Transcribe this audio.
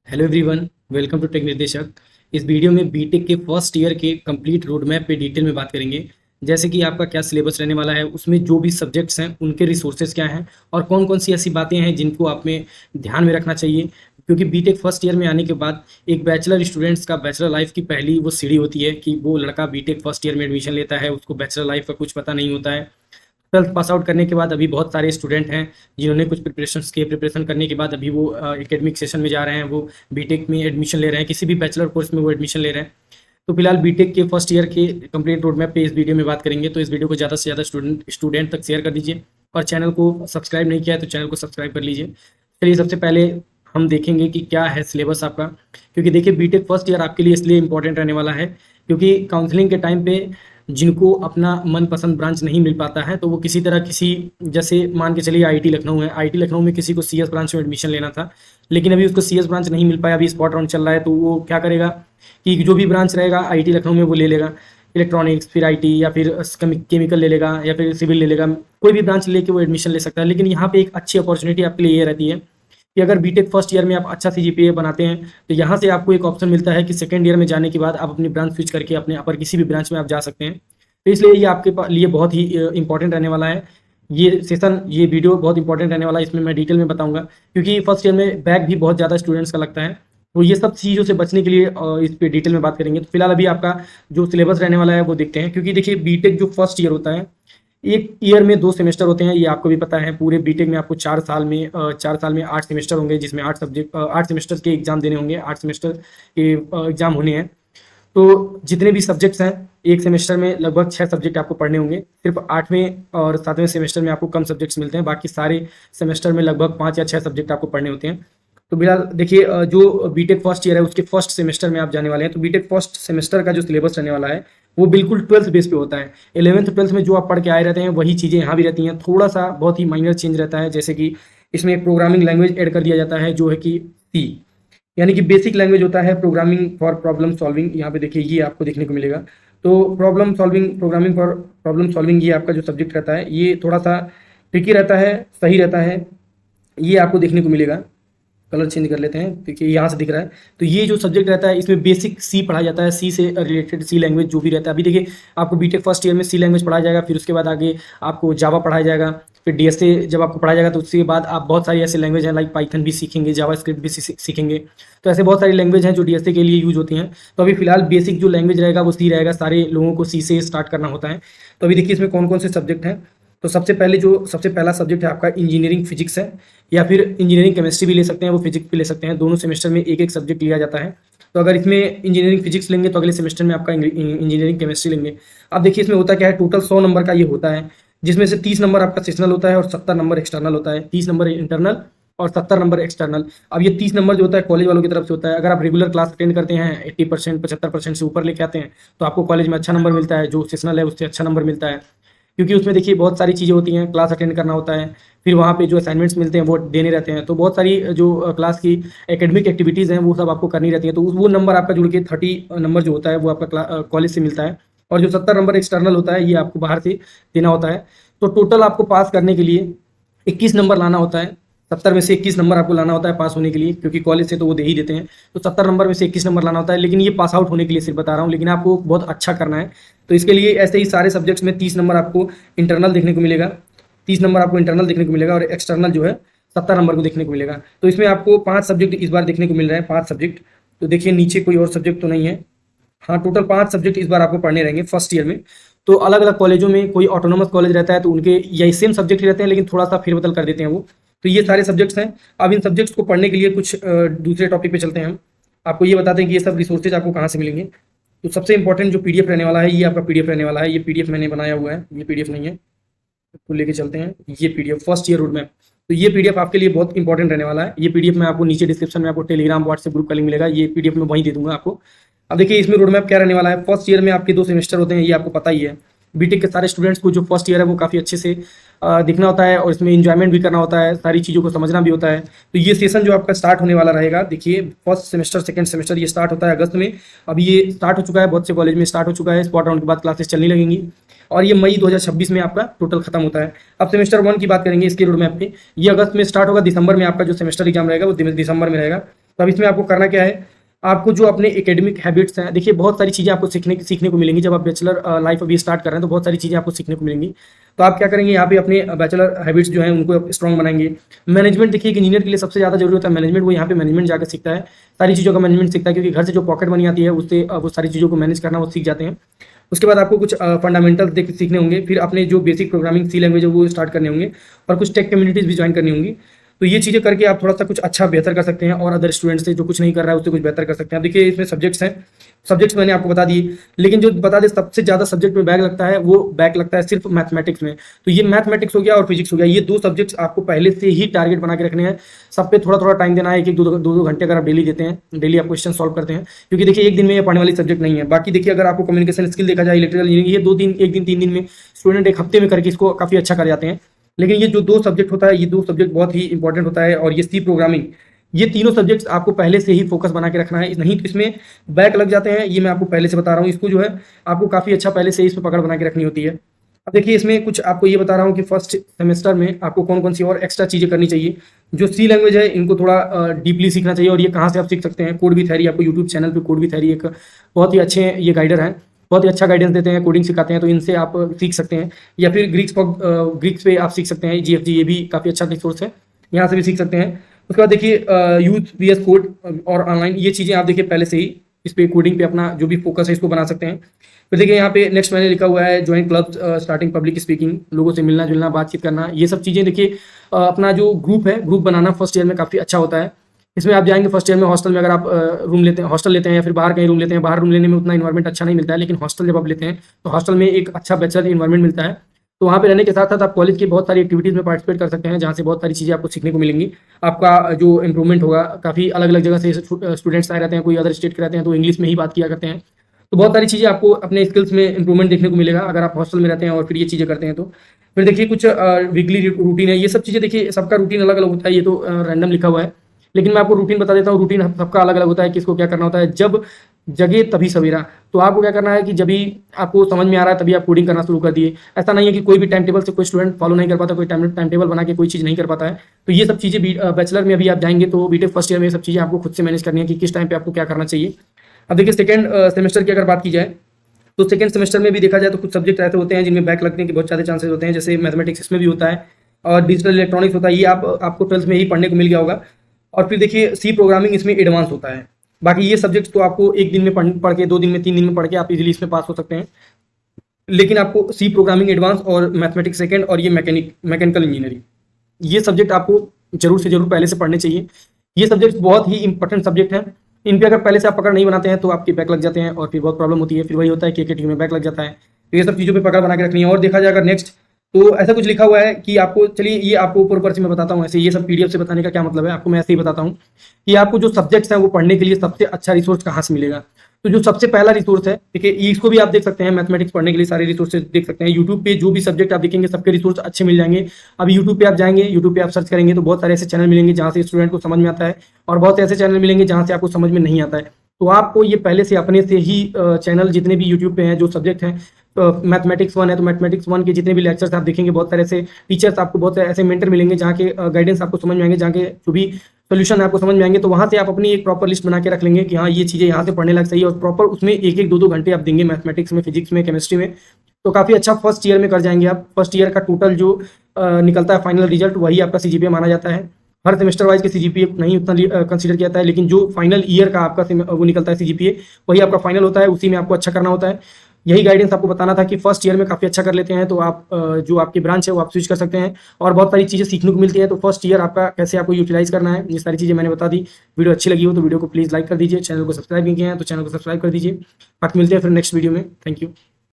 Hello everyone, welcome to tech Nirdeshak. इस video में BTech के फर्स्ट ईयर के कंप्लीट रोड मैप पे डिटेल में बात करेंगे। जैसे कि आपका क्या सिलेबस रहने वाला है, उसमें जो भी सब्जेक्ट्स हैं उनके रिसोर्सेज क्या हैं और कौन कौन सी ऐसी बातें हैं जिनको आप में ध्यान में रखना चाहिए। क्योंकि बीटेक फर्स्ट ईयर में आने के बाद एक बैचलर स्टूडेंट्स का बैचलर लाइफ की पहली वो सीढ़ी होती है कि वो लड़का बीटेक फर्स्ट ईयर में एडमिशन लेता है, उसको बैचलर लाइफ का कुछ पता नहीं होता है। ट्वेल्थ पास आउट करने के बाद अभी बहुत सारे स्टूडेंट हैं जिन्होंने कुछ प्रिपरेशन करने के बाद अभी वो एकेडमिक सेशन में जा रहे हैं, वो बीटेक में एडमिशन ले रहे हैं, किसी भी बैचलर कोर्स में वो एडमिशन ले रहे हैं। तो फिलहाल बीटेक के फर्स्ट ईयर के कंप्लीट रोड मैप पे इस वीडियो में बात करेंगे। तो इस वीडियो को ज़्यादा से ज़्यादा स्टूडेंट तक शेयर कर दीजिए और चैनल को सब्सक्राइब नहीं किया है तो चैनल को सब्सक्राइब कर लीजिए। चलिए, सबसे पहले हम देखेंगे कि क्या है सिलेबस आपका। क्योंकि देखिए, बीटेक फर्स्ट ईयर आपके लिए इसलिए इंपॉर्टेंट रहने वाला है क्योंकि काउंसलिंग के टाइम पे जिनको अपना मनपसंद ब्रांच नहीं मिल पाता है तो वो किसी तरह किसी, जैसे मान के चलिए आईआईटी लखनऊ है, आईआईटी लखनऊ में किसी को सीएस ब्रांच में एडमिशन लेना था, लेकिन अभी उसको सीएस ब्रांच नहीं मिल पाया, अभी स्पॉट राउंड चल रहा है, तो वो क्या करेगा कि जो भी ब्रांच रहेगा आईआईटी लखनऊ में वो ले लेगा, इलेक्ट्रॉनिक्स, फिर आईटी या फिर केमिकल ले लेगा या फिर सिविल ले लेगा, कोई भी ब्रांच लेके वो एडमिशन ले सकता है। लेकिन यहाँ पे एक अच्छी अपॉर्चुनिटी आपके लिए ये रहती है कि अगर बीटेक फर्स्ट ईयर में आप अच्छा सीजीपीए बनाते हैं तो यहाँ से आपको एक ऑप्शन मिलता है कि सेकंड ईयर में जाने के बाद आप अपनी ब्रांच स्विच करके अपने अपर किसी भी ब्रांच में आप जा सकते हैं। तो इसलिए ये आपके लिए बहुत ही इंपॉर्टेंट रहने वाला है। ये वीडियो बहुत इंपॉर्टेंट रहने वाला है, इसमें मैं डिटेल में बताऊंगा क्योंकि फर्स्ट ईयर में बैक भी बहुत ज़्यादा स्टूडेंट्स का लगता है। तो ये सब चीज़ों से बचने के लिए इस पे डिटेल में बात करेंगे। तो फिलहाल अभी आपका जो सिलेबस रहने वाला है वो देखते हैं। क्योंकि देखिए, बीटेक जो फर्स्ट ईयर होता है, एक ईयर में 2 सेमेस्टर होते हैं, ये आपको भी पता है। पूरे बीटेक में आपको 4 साल में 8 सेमेस्टर होंगे, जिसमें 8 सेमेस्टर के एग्जाम देने होंगे, 8 सेमेस्टर के एग्जाम होने हैं। तो जितने भी सब्जेक्ट्स हैं, एक सेमेस्टर में लगभग 6 सब्जेक्ट आपको पढ़ने होंगे। सिर्फ 8वें और 7वें सेमेस्टर में आपको कम सब्जेक्ट्स मिलते हैं, बाकी सारे सेमेस्टर में लगभग 5 या 6 सब्जेक्ट आपको पढ़ने होते हैं। तो फिलहाल देखिए, जो बीटेक फर्स्ट ईयर है उसके फर्स्ट सेमेस्टर में आप जाने वाले हैं, तो बीटेक फर्स्ट सेमेस्टर का जो सिलेबस रहने वाला है वो बिल्कुल 12th बेस पे होता है। 11th 12th में जो आप पढ़ के आए रहते हैं वही चीज़ें यहाँ भी रहती हैं, थोड़ा सा बहुत ही माइनर चेंज रहता है। जैसे कि इसमें एक प्रोग्रामिंग लैंग्वेज ऐड कर दिया जाता है जो है कि सी, यानी कि बेसिक लैंग्वेज होता है प्रोग्रामिंग फॉर प्रॉब्लम सॉल्विंग। यहाँ पे देखिए ये आपको देखने को मिलेगा। तो problem solving, programming for problem solving, ये आपका जो सब्जेक्ट रहता है ये थोड़ा सा ट्रिकी रहता है, सही रहता है, ये आपको देखने को मिलेगा। कलर चेंज कर लेते हैं, देखिए यहाँ से दिख रहा है। तो ये जो सब्जेक्ट रहता है इसमें बेसिक सी पढ़ाया जाता है, सी से रिलेटेड सी लैंग्वेज जो भी रहता है। अभी देखिए, आपको बीटेक फर्स्ट ईयर में सी लैंग्वेज पढ़ाया जाएगा, फिर उसके बाद आगे आपको जावा पढ़ाया जाएगा, फिर डीएसए जब आपको पढ़ाया जाएगा तो उसके बाद आप बहुत सारी ऐसे लैंग्वेज हैं, लाइक पाइथन भी सीखेंगे, जावा स्क्रिप्ट भी सीखेंगे। तो ऐसे बहुत सारी लैंग्वेज हैं जो डीएसए के लिए यूज होती हैं। तो अभी फिलहाल बेसिक जो लैंग्वेज रहेगा वो सी रहेगा, सारे लोगों को सी से स्टार्ट करना होता है। तो अभी देखिए इसमें कौन कौन से सब्जेक्ट हैं। तो सबसे पहला सब्जेक्ट है आपका इंजीनियरिंग फिजिक्स है, या फिर इंजीनियरिंग केमिस्ट्री भी ले सकते हैं, वो फिजिक्स भी ले सकते हैं। दोनों सेमेस्टर में एक एक सब्जेक्ट लिया जाता है। तो अगर इसमें इंजीनियरिंग फिजिक्स लेंगे तो अगले सेमेस्टर में आपका इंजीनियरिंग केमिस्ट्री लेंगे। अब देखिए इसमें होता क्या है, टोटल 100 नंबर का ये होता है, जिसमें से 30 नंबर आपका सेशनल होता है और 70 नंबर एक्सटर्नल होता है। 30 नंबर इंटरनल और 70 नंबर एक्सटर्नल। अब ये 30 नंबर जो होता है कॉलेज वालों की तरफ से होता है। अगर आप रेगुलर क्लास अटेंड करते हैं, 80% 75% से ऊपर लेके आते हैं, तो आपको कॉलेज में अच्छा नंबर मिलता है, जो सेशनल है उससे अच्छा नंबर मिलता है। क्योंकि उसमें देखिए बहुत सारी चीज़ें होती हैं, क्लास अटेंड करना होता है, फिर वहाँ पे जो असाइनमेंट्स मिलते हैं वो देने रहते हैं। तो बहुत सारी जो क्लास की एकेडमिक एक्टिविटीज़ हैं वो सब आपको करनी रहती है। तो वो नंबर आपका जुड़ के 30 नंबर जो होता है वो आपका कॉलेज से मिलता है, और जो 70 नंबर एक्सटर्नल होता है ये आपको बाहर से देना होता है। तो टोटल आपको पास करने के लिए 21 नंबर लाना होता है। 70 में से 21 नंबर आपको लाना होता है पास होने के लिए, क्योंकि कॉलेज से तो वो दे ही देते हैं। तो 70 नंबर में से 21 नंबर लाना होता है, लेकिन ये पास आउट होने के लिए सिर्फ बता रहा हूँ, लेकिन आपको बहुत अच्छा करना है। तो इसके लिए ऐसे ही सारे सब्जेक्ट्स में 30 नंबर आपको इंटरनल देखने को मिलेगा, 30 नंबर आपको इंटरनल देखने को मिलेगा, और एक्सटर्नल जो है 70 नंबर को देखने को मिलेगा। तो इसमें आपको 5 सब्जेक्ट इस बार देखने को मिल रहे हैं, 5 सब्जेक्ट। तो देखिए नीचे कोई और सब्जेक्ट तो नहीं है। हाँ, टोटल 5 सब्जेक्ट इस बार आपको पढ़ने रहेंगे फर्स्ट ईयर में। तो अलग अलग कॉलेजों में कोई ऑटोनोमस कॉलेज रहता है तो उनके यही सेम सब्जेक्ट ही रहते हैं, लेकिन थोड़ा सा फेरबदल कर देते हैं वो। तो ये सारे सब्जेक्ट्स हैं। अब इन सब्जेक्ट्स को पढ़ने के लिए कुछ दूसरे टॉपिक पे चलते हैं हम। आपको ये बताते हैं कि ये सब रिसोर्सेज आपको कहाँ से मिलेंगे। तो सबसे इंपॉर्टेंट जो पीडीएफ रहने वाला है, ये आपका पीडीएफ रहने वाला है। ये पीडीएफ मैंने बनाया हुआ है, ये पीडीएफ नहीं है, तो लेके चलते हैं। ये PDF first year road map. तो ये पीडीएफ आपके लिए बहुत इंपॉर्टेंट रहने वाला है। ये पीडीएफ मैं आपको नीचे डिस्क्रिप्शन में आपको टेलीग्राम व्हाट्सएप ग्रुप का लिंक मिलेगा, ये पीडीएफ मैं वहीं दे दूंगा आपको। अब देखिए इसमें रोड मैप क्या रहने वाला है। फर्स्ट ईयर में आपके 2 सेमेस्टर होते हैं, ये आपको पता ही है। बीटेक के सारे स्टूडेंट्स को जो फर्स्ट ईयर है वो काफ़ी अच्छे से दिखना होता है, और इसमें इंजॉयमेंट भी करना होता है, सारी चीज़ों को समझना भी होता है। तो ये सेशन जो आपका स्टार्ट होने वाला रहेगा, देखिए फर्स्ट सेमेस्टर सेकंड सेमेस्टर ये स्टार्ट होता है अगस्त में। अभी ये स्टार्ट हो चुका है, बहुत से कॉलेज में स्टार्ट हो चुका है। स्पॉट राउंड के बाद क्लासेस चलने लगेंगी, और ये मई 2026 में आपका टोटल खत्म होता है। अब सेमेस्टर 1 की बात करेंगे इसके रोड मैप पे। ये अगस्त में स्टार्ट होगा, दिसंबर में आपका जो सेमेस्टर एग्जाम रहेगा वो दिसंबर में रहेगा। तो अब इसमें आपको करना क्या है, आपको जो अपने एकेडमिक हैबिट्स हैं, देखिए बहुत सारी चीज़ें आपको सीखने को मिलेंगी जब आप बैचलर लाइफ अभी स्टार्ट कर रहे हैं, तो बहुत सारी चीज़ें आपको सीखने को मिलेंगी। तो आप क्या करेंगे, यहाँ पे अपने बैचलर हैबिट्स जो हैं उनको स्ट्रॉन्ग बनाएंगे। मैनेजमेंट, देखिए एक इंजीनियर के लिए सबसे ज़्यादा जरूरी होता है मैनेजमेंट, वो यहाँ पे मैनेजमेंट जाकर सीखता है, सारी चीज़ों का मैनेजमेंट सीखता है, क्योंकि घर से जो पॉकेट मनी आती है उससे वो सारी चीज़ों को मैनेज करना वो सीख जाते हैं। उसके बाद आपको कुछ फंडामेंटल्स सीखने होंगे, फिर अपने जो बेसिक प्रोग्रामिंग सी लैंग्वेज है वो स्टार्ट करने होंगे, और कुछ टेक कम्युनिटीज़ भी ज्वाइन करनी होंगी। तो ये चीज़ें करके आप थोड़ा सा कुछ अच्छा बेहतर कर सकते हैं, और अदर स्टूडेंट से जो कुछ नहीं कर रहा है उससे कुछ बेहतर कर सकते हैं। अब देखिए इसमें सब्जेक्ट्स हैं, सब्जेक्ट्स मैंने आपको बता दिए, लेकिन जो बता दें सबसे ज़्यादा सब्जेक्ट में बैक लगता है, वो बैक लगता है सिर्फ मैथमेटिक्स में। तो ये मैथमेटिक्स हो गया और फिजिक्स हो गया, ये दो सब्जेक्ट्स आपको पहले से ही टारगेट बना के रखने हैं। सब पे थोड़ा थोड़ा टाइम देना है, एक एक दो घंटे अगर आप डेली देते हैं, डेली आप क्वेश्चन सॉल्व करते हैं, क्योंकि देखिए एक दिन में ये पढ़ने वाली सब्जेक्ट नहीं है। बाकी देखिए अगर आपको कम्युनिकेशन स्किल देखा जाए, इलेक्ट्रिकल इंजीनियरिंग, ये 2 दिन, 1 दिन 3 दिन में स्टूडेंट एक हफ्ते में करके इसको काफ़ी अच्छा कर जाते हैं। लेकिन ये जो 2 सब्जेक्ट होता है, ये 2 सब्जेक्ट बहुत ही इंपॉर्टेंट होता है, और ये सी प्रोग्रामिंग, ये तीनों सब्जेक्ट्स आपको पहले से ही फोकस बना के रखना है, नहीं तो इसमें बैक लग जाते हैं। ये मैं आपको पहले से बता रहा हूँ, इसको जो है आपको काफ़ी अच्छा पहले से ही इसमें पकड़ बना के रखनी होती है। अब देखिए इसमें कुछ आपको ये बता रहा हूँ कि फर्स्ट सेमेस्टर में आपको कौन कौन सी और एक्स्ट्रा चीज़ें करनी चाहिए। जो सी लैंग्वेज है इनको थोड़ा डीपली सीखना चाहिए, और ये कहाँ से आप सीख सकते हैं, कोड भी थ्योरी, आपको यूट्यूब चैनल पे कोड भी थ्योरी एक बहुत ही अच्छे ये गाइडर हैं, बहुत ही अच्छा गाइडेंस देते हैं, कोडिंग सिखाते हैं, तो इनसे आप सीख सकते हैं। या फिर ग्रीक्स पे आप सीख सकते हैं, GFG, ये भी काफ़ी अच्छा रिसोर्स है, यहाँ से भी सीख सकते हैं। उसके बाद देखिए यूथ VS कोड और ऑनलाइन, ये चीज़ें आप देखिए पहले से ही इस पे कोडिंग पे अपना जो भी फोकस है इसको बना सकते हैं। फिर देखिए यहाँ पे नेक्स्ट मैंने लिखा हुआ है join club, starting public speaking, लोगों से मिलना जुलना, बातचीत करना, ये सब चीज़ें देखिए अपना जो ग्रुप है, ग्रुप बनाना फर्स्ट ईयर में काफ़ी अच्छा होता है। इसमें आप जाएंगे फर्स्ट ईयर में हॉस्टल में, अगर आप रूम लेते हैं, हॉस्टल लेते हैं या फिर बाहर कहीं रूम लेते हैं, बाहर रूम लेने में उतना इन्वायरमेंट अच्छा नहीं मिलता है, लेकिन हॉस्टल जब आप लेते हैं तो हॉस्टल में एक अच्छा बैचलर इन्वायरमेंट मिलता है। तो वहाँ पे रहने के साथ साथ आप कॉलेज की बहुत सारी एक्टिविटीज़ में पार्टिसिपेट कर सकते हैं, जहाँ से बहुत सारी चीज़ें आपको सीखने को मिलेंगी। आपका जो इंप्रूवमेंट होगा, काफ़ी अलग अलग जगह से स्टूडेंट्स आए रहते हैं, कोई अदर स्टेट के रहते हैं तो इंग्लिश में ही बात किया करते हैं। तो बहुत सारी चीज़ें आपको अपने स्किल्स में इंप्रूवमेंट देखने को मिलेगा अगर आप हॉस्टल में रहते हैं और फिर ये चीज़ें करते हैं तो। फिर देखिए कुछ वीकली रूटीन है, ये सब चीज़ें देखिए सबका रूटीन अलग अलग होता है, ये तो रैंडम लिखा हुआ है, लेकिन मैं आपको रूटीन बता देता हूँ। रूटीन सबका अलग अलग होता है, किसको क्या करना होता है। जब जगे तभी सवेरा, तो आपको क्या करना है कि जब भी आपको समझ में आ रहा है तभी आप कोडिंग करना शुरू कर दिए। ऐसा नहीं है कि कोई भी टाइम टेबल से कोई स्टूडेंट फॉलो नहीं कर पाता, कोई टाइम टेबल बना के कोई चीज़ नहीं कर पाता है। तो ये सब चीज़ें बैचलर में अभी आप जाएंगे तो बीटेक फर्स्ट ईयर में ये सब चीज़ें आपको खुद से मैनेज करनी है कि किस टाइम पे आपको क्या करना चाहिए। अब देखिए सेकंड सेमेस्टर की अगर बात की जाए, तो सेकंड सेमेस्टर में भी देखा जाए तो कुछ सब्जेक्ट ऐसे होते हैं जिनमें बैक लगने के बहुत ज़्यादा चांसेस होते हैं, जैसे मैथमेटिक्स इसमें भी होता है, और डिजिटल इलेक्ट्रॉनिक्स होता है, ये आपको 12th में ही पढ़ने को मिल गया होगा। और फिर देखिए सी प्रोग्रामिंग इसमें एडवांस होता है। बाकी ये सब्जेक्ट तो आपको एक दिन में पढ़ के, 2 दिन में, 3 दिन में पढ़ के आप इजीली इसमें पास हो सकते हैं, लेकिन आपको सी प्रोग्रामिंग एडवांस और मैथमेटिक्स सेकंड और ये मैकेनिकल इंजीनियरिंग, ये सब्जेक्ट आपको जरूर से जरूर पहले से पढ़ने चाहिए। ये सब्जेक्ट बहुत ही इंपॉर्टेंट सब्जेक्ट हैं, इन पे अगर पहले से आप पकड़ नहीं बनाते हैं तो आपके बैक लग जाते हैं और फिर बहुत प्रॉब्लम होती है। फिर वही होता है कि KTU में बैक लग जाता है। तो ये सब चीज़ों पे पकड़ बना के रखनी है। और देखा जाए अगर नेक्स्ट, तो ऐसा कुछ लिखा हुआ है कि आपको, चलिए ये आपको ऊपर से मैं बताता हूँ, ऐसे ये सब PDF से बताने का क्या मतलब है, आपको मैं ऐसे ही बताता हूँ कि आपको जो सब्जेक्ट्स हैं वो पढ़ने के लिए सबसे अच्छा रिसोर्स कहाँ से मिलेगा। तो जो सबसे पहला रिसोर्स है, ठीक है, इसको भी आप देख सकते हैं, मैथमेटिक्स पढ़ने के लिए सारे रिसोर्सेज देख सकते हैं। यूट्यूब पे जो भी सब्जेक्ट आप देखेंगे सबके रिसोर्स अच्छे मिल जाएंगे। अब यूट्यूब पे आप जाएंगे, यूट्यूब पे आप सर्च करेंगे तो बहुत सारे ऐसे चैनल मिलेंगे जहाँ से स्टूडेंट को समझ में आता है, और बहुत ऐसे चैनल मिलेंगे जहाँ से आपको समझ में नहीं आता है। तो आपको ये पहले से अपने से ही चैनल जितने भी यूट्यूब पे हैं, जो सब्जेक्ट हैं, मैथमेटिक्स 1 है तो मैथमेटिक्स 1 के जितने भी लेक्चर्स आप देखेंगे, बहुत सारे ऐसे टीचर्स आपको, बहुत सारे ऐसे मेंटर मिलेंगे जहाँ के गाइडेंस आपको समझ में आएंगे, जहाँ के जो भी सोल्यूशन आपको समझ में आएंगे। तो वहाँ से आप अपनी एक प्रॉपर लिस्ट बना के रख लेंगे कि हाँ ये चीज़ें यहाँ से पढ़ने लायक सही है, और प्रॉपर उसमें 1-1, 2-2 घंटे आप देंगे मैथमेटिक्स में, फिजिक्स में, केमिस्ट्री में, तो काफ़ी अच्छा फर्स्ट ईयर में कर जाएंगे आप। फर्स्ट ईयर का टोटल जो निकलता है फाइनल रिजल्ट, वही आपका CGPA माना जाता है। हर सेमेस्टर वाइज के CGPA नहीं उतना कंसीडर किया जाता है, लेकिन जो फाइनल ईयर का आपका वो निकलता है CGPA, वही आपका फाइनल होता है, उसी में आपको अच्छा करना होता है। यही गाइडेंस आपको बताना था कि फर्स्ट ईयर में काफ़ी अच्छा कर लेते हैं तो आप जो आपकी ब्रांच है वो आप स्विच कर सकते हैं, और बहुत सारी चीज़ें सीखने को मिलती है। तो फर्स्ट ईयर आपका कैसे आपको यूटिलाइज करना है, ये सारी चीज़ें मैंने बता दी। वीडियो अच्छी लगी हो तो वीडियो को प्लीज़ लाइक कर दीजिए, चैनल को सब्सक्राइब नहीं किया है तो चैनल को सब्सक्राइब कर दीजिए। बाकी मिलते हैं फिर नेक्स्ट वीडियो में। Thank you.